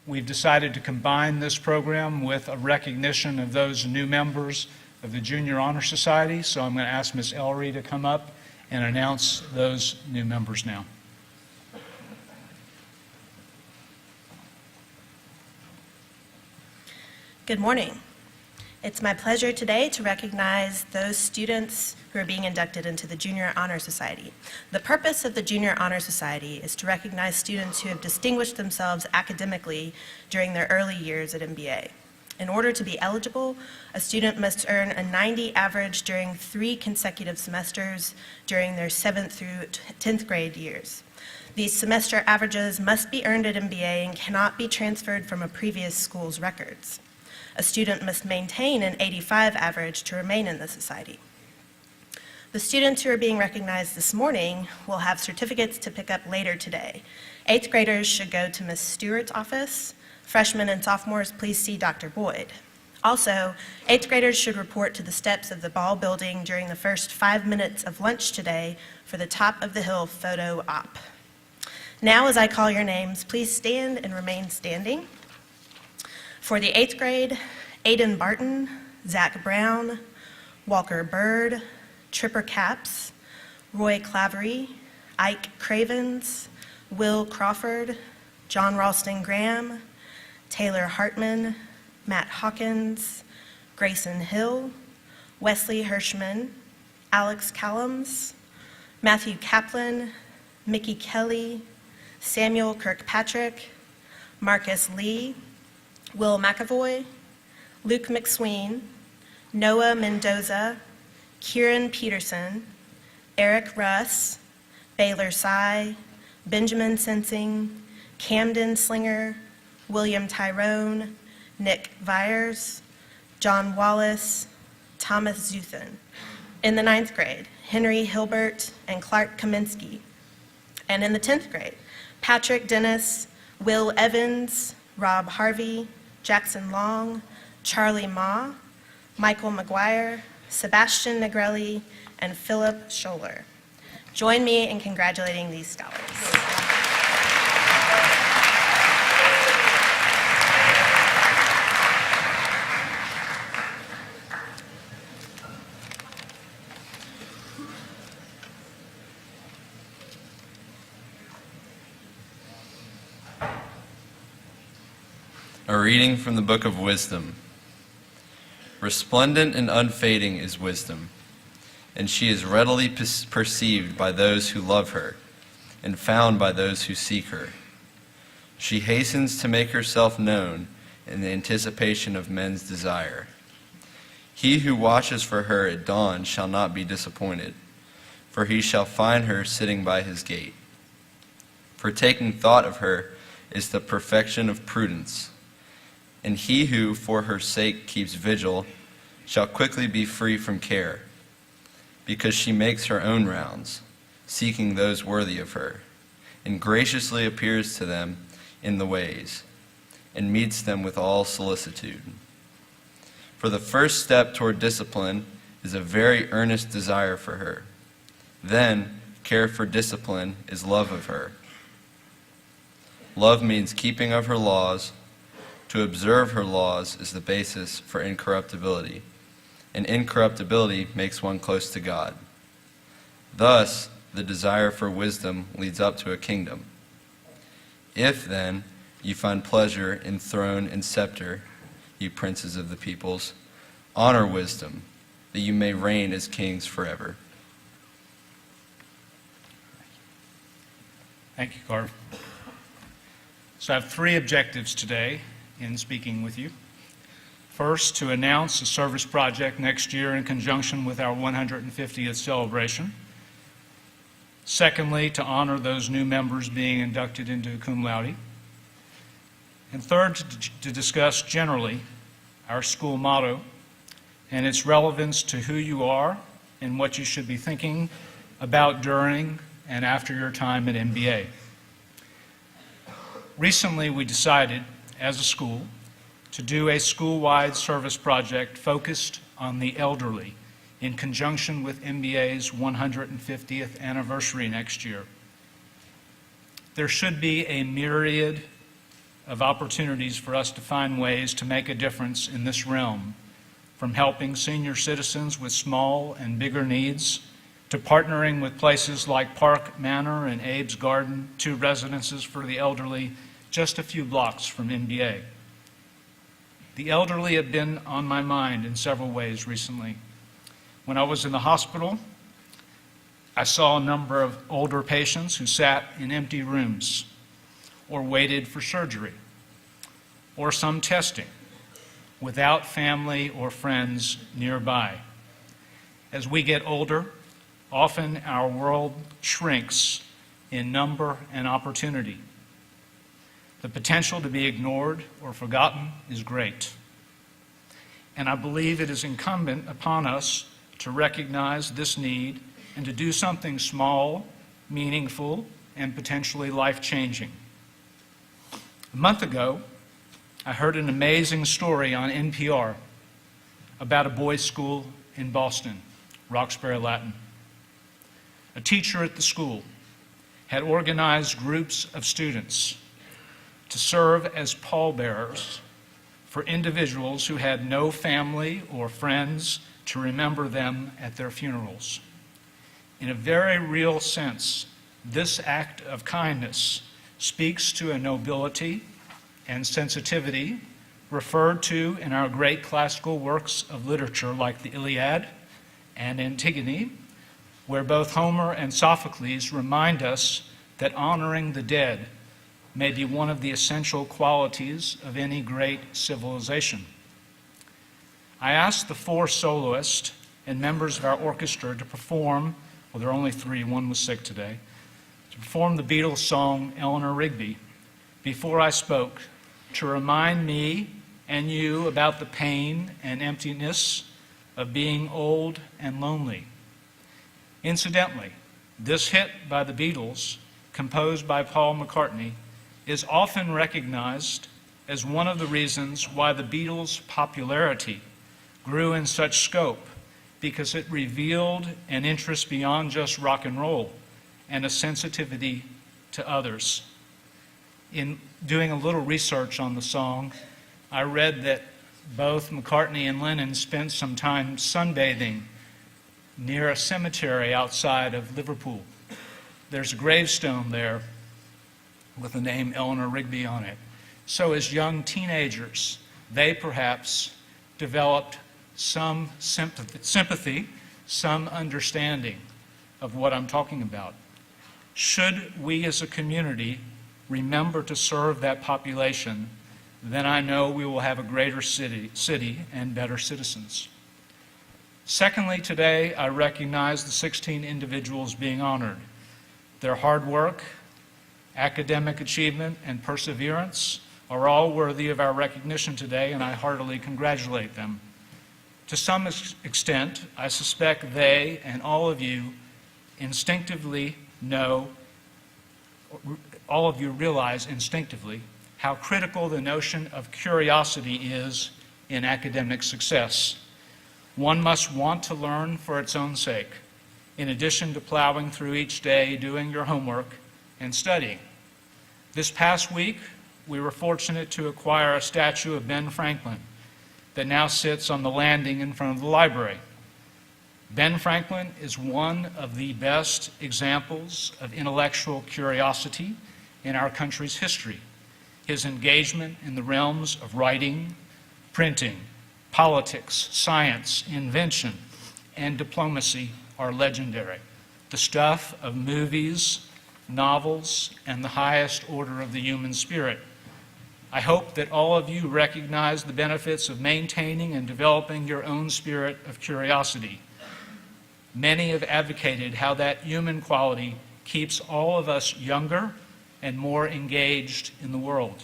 We've decided to combine this program with a recognition of those new members of the Junior Honor Society. So I'm going to ask Ms. Ellery to come up and announce those new members now. Good morning. It's my pleasure today to recognize those students who are being inducted into the Junior Honor Society. The purpose of the Junior Honor Society is to recognize students who have distinguished themselves academically during their early years at MBA. In order to be eligible, a student must earn a 90 average during 3 consecutive semesters during their 7th through 10th grade years. These semester averages must be earned at MBA and cannot be transferred from a previous school's records. A student must maintain an 85 average to remain in the society. The students who are being recognized this morning will have certificates to pick up later today. 8th graders should go to Ms. Stewart's office. Freshmen and sophomores, please see Dr. Boyd. Also, 8th graders should report to the steps of the Ball building during the first 5 minutes of lunch today for the Top of the Hill photo op. Now, as I call your names, please stand and remain standing. For the 8th grade, Aiden Barton, Zach Brown, Walker Bird, Tripper Capps, Roy Clavery, Ike Cravens, Will Crawford, John Ralston Graham, Taylor Hartman, Matt Hawkins, Grayson Hill, Wesley Hirschman, Alex Callums, Matthew Kaplan, Mickey Kelly, Samuel Kirkpatrick, Marcus Lee, Will McAvoy, Luke McSween, Noah Mendoza, Kieran Peterson, Eric Russ, Baylor Sy, Benjamin Sensing, Camden Slinger, William Tyrone, Nick Vyers, John Wallace, Thomas Zuthan. In the 9th grade, Henry Hilbert and Clark Kaminsky. And in the 10th grade, Patrick Dennis, Will Evans, Rob Harvey, Jackson Long, Charlie Ma, Michael McGuire, Sebastian Negrelli, and Philip Scholler. Join me in congratulating these scholars. A reading from the Book of Wisdom. Resplendent and unfading is wisdom, and she is readily perceived by those who love her, and found by those who seek her. She hastens to make herself known in the anticipation of men's desire. He who watches for her at dawn shall not be disappointed, for he shall find her sitting by his gate. For taking thought of her is the perfection of prudence. And he who for her sake keeps vigil shall quickly be free from care, because she makes her own rounds, seeking those worthy of her, and graciously appears to them in the ways, and meets them with all solicitude. For the first step toward discipline is a very earnest desire for her. Then, care for discipline is love of her. Love means keeping of her laws. To observe her laws is the basis for incorruptibility, and incorruptibility makes one close to God. Thus, the desire for wisdom leads up to a kingdom. If, then, you find pleasure in throne and scepter, you princes of the peoples, honor wisdom, that you may reign as kings forever. Thank you, Carter. So I have 3 objectives today in speaking with you. First, to announce a service project next year in conjunction with our 150th celebration. Secondly, to honor those new members being inducted into Cum Laude. And third, to discuss generally our school motto and its relevance to who you are and what you should be thinking about during and after your time at MBA. Recently, we decided as a school to do a school-wide service project focused on the elderly in conjunction with MBA's 150th anniversary next year. There should be a myriad of opportunities for us to find ways to make a difference in this realm, from helping senior citizens with small and bigger needs, to partnering with places like Park Manor and Abe's Garden, 2 residences for the elderly just a few blocks from MBA. The elderly have been on my mind in several ways recently. When I was in the hospital, I saw a number of older patients who sat in empty rooms or waited for surgery or some testing without family or friends nearby. As we get older, often our world shrinks in number and opportunity. The potential to be ignored or forgotten is great. And I believe it is incumbent upon us to recognize this need and to do something small, meaningful, and potentially life-changing. A month ago, I heard an amazing story on NPR about a boys' school in Boston, Roxbury Latin. A teacher at the school had organized groups of students to serve as pallbearers for individuals who had no family or friends to remember them at their funerals. In a very real sense, this act of kindness speaks to a nobility and sensitivity referred to in our great classical works of literature like the Iliad and Antigone, where both Homer and Sophocles remind us that honoring the dead may be one of the essential qualities of any great civilization. I asked the 4 soloists and members of our orchestra to perform, well, there are only 3, one was sick today, to perform the Beatles song Eleanor Rigby before I spoke, to remind me and you about the pain and emptiness of being old and lonely. Incidentally, this hit by the Beatles, composed by Paul McCartney, is often recognized as one of the reasons why the Beatles' popularity grew in such scope, because it revealed an interest beyond just rock and roll and a sensitivity to others. In doing a little research on the song, I read that both McCartney and Lennon spent some time sunbathing near a cemetery outside of Liverpool. There's a gravestone there with the name Eleanor Rigby on it. So as young teenagers, they perhaps developed some sympathy, some understanding of what I'm talking about. Should we as a community remember to serve that population, then I know we will have a greater city and better citizens. Secondly, today I recognize the 16 individuals being honored. Their hard work, academic achievement, and perseverance are all worthy of our recognition today, and I heartily congratulate them. To some extent, I suspect they and all of you instinctively know, all of you realize instinctively how critical the notion of curiosity is in academic success. One must want to learn for its own sake, in addition to plowing through each day, doing your homework, and studying. This past week, we were fortunate to acquire a statue of Ben Franklin that now sits on the landing in front of the library. Ben Franklin is one of the best examples of intellectual curiosity in our country's history. His engagement in the realms of writing, printing, politics, science, invention, and diplomacy are legendary. The stuff of movies, novels, and the highest order of the human spirit. I hope that all of you recognize the benefits of maintaining and developing your own spirit of curiosity. Many have advocated how that human quality keeps all of us younger and more engaged in the world.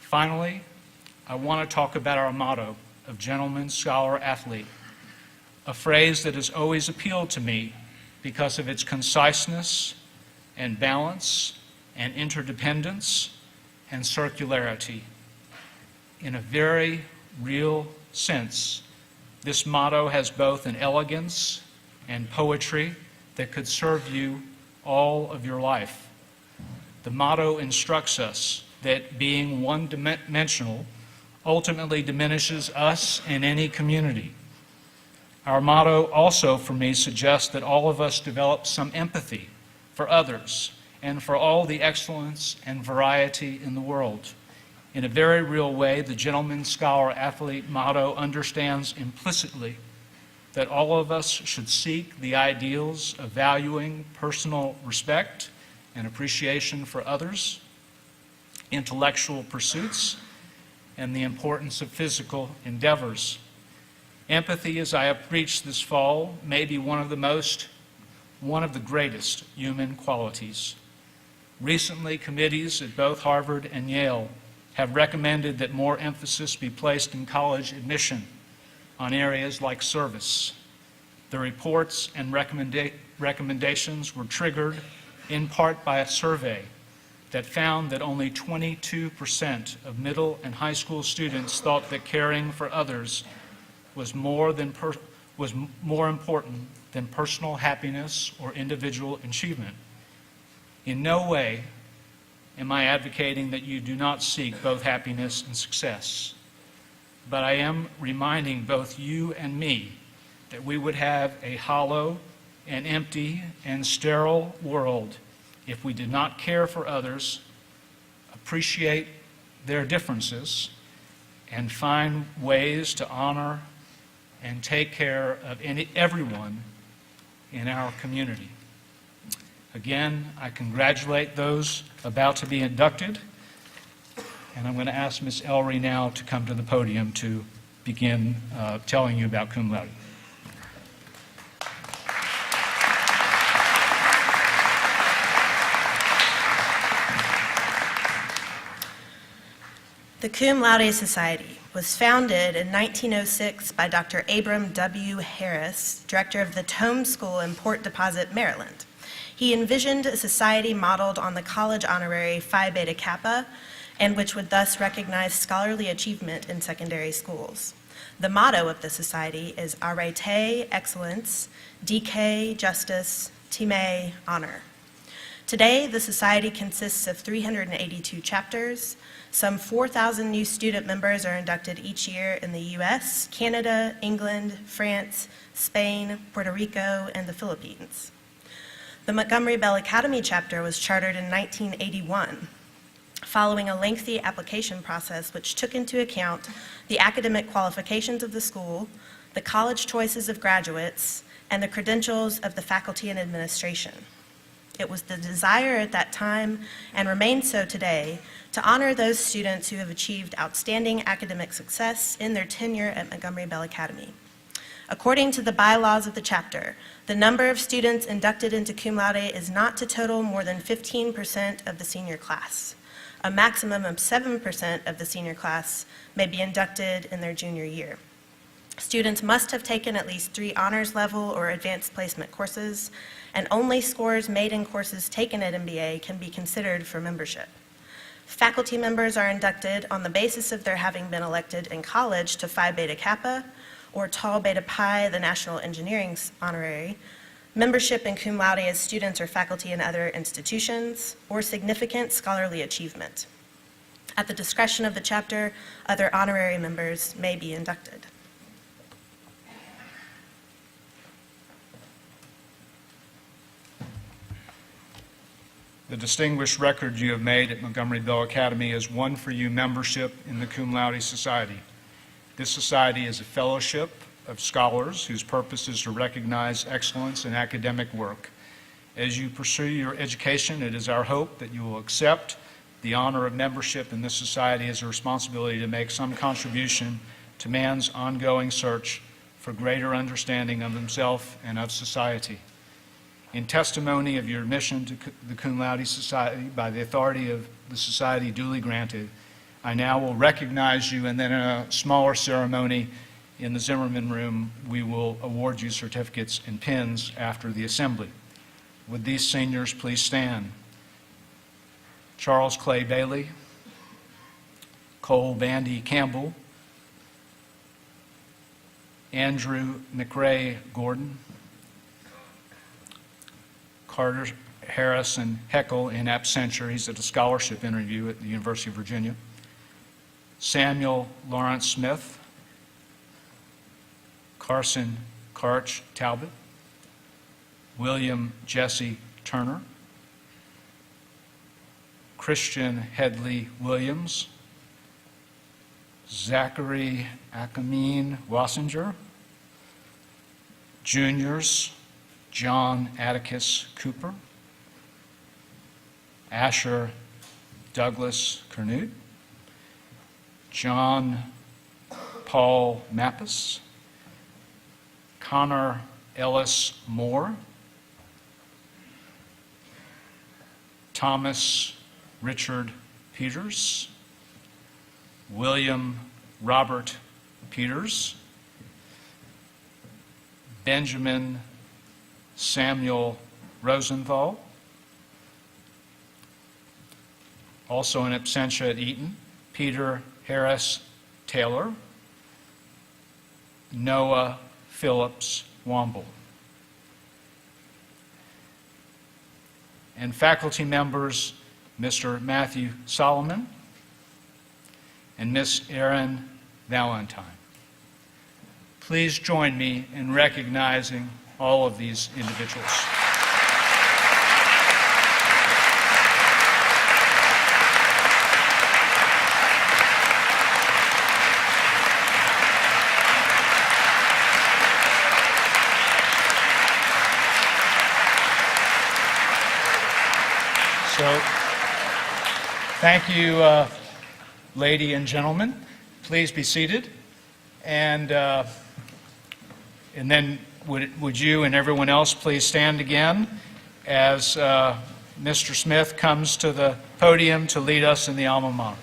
Finally, I want to talk about our motto of gentleman, scholar, athlete, a phrase that has always appealed to me because of its conciseness and balance and interdependence and circularity. In a very real sense, this motto has both an elegance and poetry that could serve you all of your life. The motto instructs us that being one-dimensional ultimately diminishes us and any community. Our motto also, for me, suggests that all of us develop some empathy for others and for all the excellence and variety in the world. In a very real way, the gentleman, scholar, athlete motto understands implicitly that all of us should seek the ideals of valuing personal respect and appreciation for others, intellectual pursuits, and the importance of physical endeavors. Empathy, as I have preached this fall, may be one of the greatest human qualities. Recently, committees at both Harvard and Yale have recommended that more emphasis be placed in college admission on areas like service. The reports and recommendations were triggered in part by a survey that found that only 22% of middle and high school students thought that caring for others was more important than personal happiness or individual achievement. In no way am I advocating that you do not seek both happiness and success, but I am reminding both you and me that we would have a hollow and empty and sterile world if we did not care for others, appreciate their differences, and find ways to honor and take care of everyone in our community. Again, I congratulate those about to be inducted, and I'm going to ask Ms. Ellery now to come to the podium to begin telling you about Cum Laude. The Cum Laude Society was founded in 1906 by Dr. Abram W. Harris, director of the Tome School in Port Deposit, Maryland. He envisioned a society modeled on the college honorary Phi Beta Kappa, and which would thus recognize scholarly achievement in secondary schools. The motto of the society is Arete, Excellence, Decay, Justice, Time, Honor. Today, the society consists of 382 chapters. Some 4,000 new student members are inducted each year in the U.S., Canada, England, France, Spain, Puerto Rico, and the Philippines. The Montgomery Bell Academy chapter was chartered in 1981, following a lengthy application process which took into account the academic qualifications of the school, the college choices of graduates, and the credentials of the faculty and administration. It was the desire at that time, and remains so today, to honor those students who have achieved outstanding academic success in their tenure at Montgomery Bell Academy. According to the bylaws of the chapter, the number of students inducted into Cum Laude is not to total more than 15% of the senior class. A maximum of 7% of the senior class may be inducted in their junior year. Students must have taken at least 3 honors level or advanced placement courses, and only scores made in courses taken at MBA can be considered for membership. Faculty members are inducted on the basis of their having been elected in college to Phi Beta Kappa or Tau Beta Pi, the National Engineering Honorary, membership in Cum Laude as students or faculty in other institutions, or significant scholarly achievement. At the discretion of the chapter, other honorary members may be inducted. The distinguished record you have made at Montgomery Bell Academy has won for you membership in the Cum Laude Society. This society is a fellowship of scholars whose purpose is to recognize excellence in academic work. As you pursue your education, it is our hope that you will accept the honor of membership in this society as a responsibility to make some contribution to man's ongoing search for greater understanding of himself and of society. In testimony of your admission to the Cum Laude Society by the authority of the society duly granted, I now will recognize you, and then in a smaller ceremony in the Zimmerman Room, we will award you certificates and pins after the assembly. Would these seniors please stand? Charles Clay Bailey, Cole Bandy Campbell, Andrew McRae Gordon, Carter Harrison Heckel in absentia. He's at a scholarship interview at the University of Virginia. Samuel Lawrence Smith. Carson Karch Talbot. William Jesse Turner. Christian Headley Williams. Zachary Akameen Wassinger. Juniors, John Atticus Cooper. Asher Douglas Kernude. John Paul Mappus. Connor Ellis Moore. Thomas Richard Peters. William Robert Peters. Benjamin Samuel Rosenthal. Also in absentia at Eton, Peter Harris Taylor. Noah Phillips Womble. And faculty members, Mr. Matthew Solomon and Miss Erin Valentine. Please join me in recognizing all of these individuals. So, thank you, lady and gentlemen. Please be seated. And then would you and everyone else please stand again as Mr. Smith comes to the podium to lead us in the alma mater.